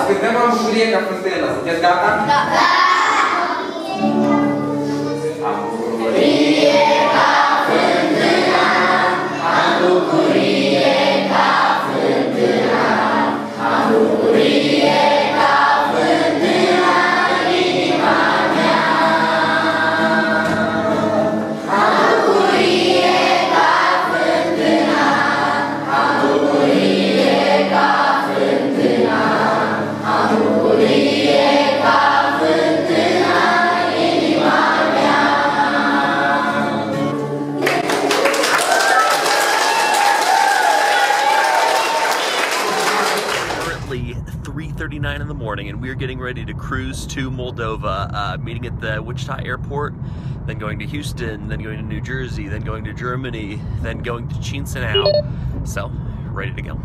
cântăm la bucurie ca fântână. Sunteți gata? Da! Am bucurie ca fântâna, am bucurie ca fântâna, am bucurie ca fântâna în inima mea. Am bucurie ca fântâna, am bucurie ca fântâna, am bucurie ca fântâna în inima mea. Currently 3:39 in the morning, and we are getting ready to cruise to Moldova, meeting at the Wichita airport, then going to Houston, then going to New Jersey, then going to Germany, then going to Chisinau. So, ready to go.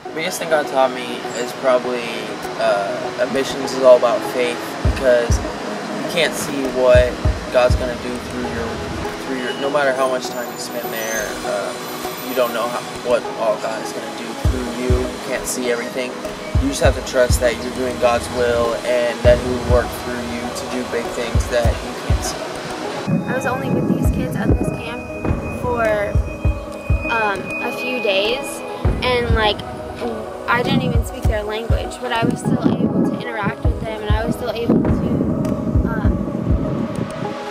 The biggest thing God taught me is probably missions is all about faith, because you can't see what God's gonna do through your no matter how much time you spend there. You don't know what all God is gonna do through you. You can't see everything. You just have to trust that you're doing God's will and that He will work through you to do big things that you can't see. I was only with these kids at this camp for a few days, and like I didn't even speak their language, but I was still able to interact with them, and I was still able to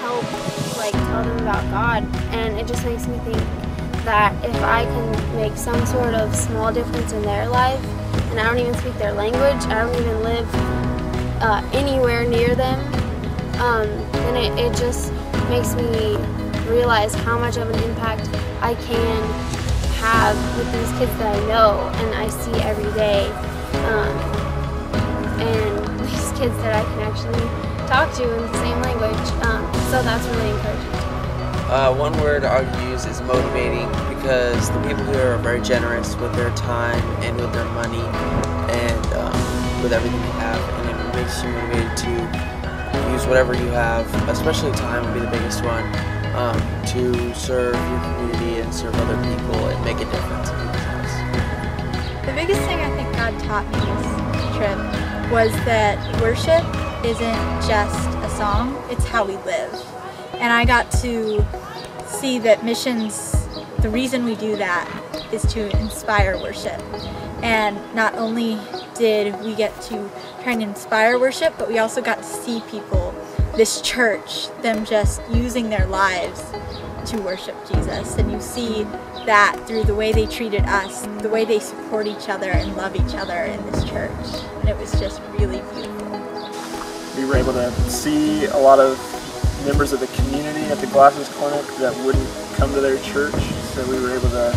help like tell them about God. And it just makes me think that if I can make some sort of small difference in their life, and I don't even speak their language, I don't even live anywhere near them, then it just makes me realize how much of an impact I can have with these kids that I know and I see every day, and these kids that I can actually talk to in the same language, so that's really encouraging. One word I would use is motivating, because the people here are very generous with their time and with their money and with everything they have, and it makes you motivated to use whatever you have, especially time would be the biggest one, to serve your community and serve other people and make a difference in people's lives. The biggest thing I think God taught me this trip was that worship isn't just a song, it's how we live. And I got to see that missions, the reason we do that is to inspire worship. And not only did we get to try and inspire worship, but we also got to see people, this church, them just using their lives to worship Jesus. And you see that through the way they treated us, the way they support each other and love each other in this church. And it was just really beautiful. We were able to see a lot of members of the community at the Glasses Clinic that wouldn't come to their church, so we were able to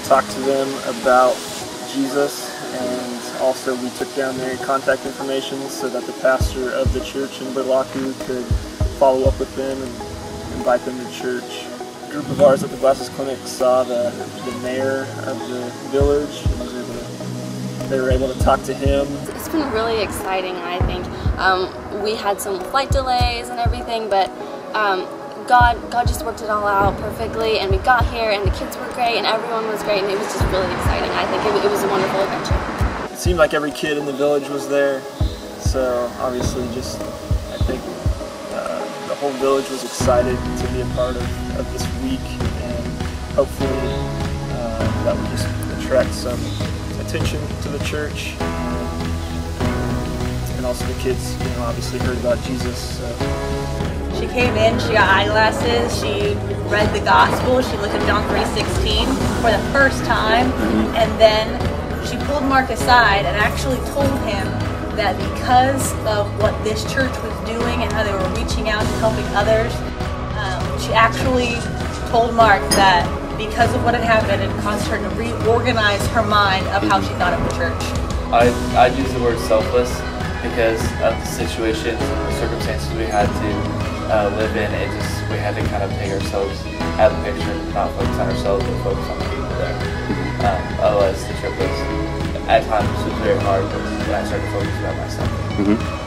talk to them about Jesus, and also we took down their contact information so that the pastor of the church in Berlaku could follow up with them and invite them to church. A group of ours at the Glasses Clinic saw the mayor of the village, and they were able to talk to him. It's been really exciting, I think. We had some flight delays and everything, but God just worked it all out perfectly, and we got here and the kids were great and everyone was great, and it was just really exciting. I think it was a wonderful adventure. It seemed like every kid in the village was there, so obviously just I think the whole village was excited to be a part of this week, and hopefully that would just attract some attention to the church. And also the kids, obviously heard about Jesus. So. She came in, she got eyeglasses, she read the gospel, she looked at John 3:16 for the first time, and then she pulled Mark aside and actually told him that because of what this church was doing and how they were reaching out and helping others, she actually told Mark that because of what had happened, it caused her to reorganize her mind of how she thought of the church. I'd use the word selfless because of the situations and the circumstances we had to live in. We had to kind of take ourselves out of the picture, not focus on ourselves, but focus on the people there. Otherwise, the trip was, at times, was very hard when I started focusing on myself.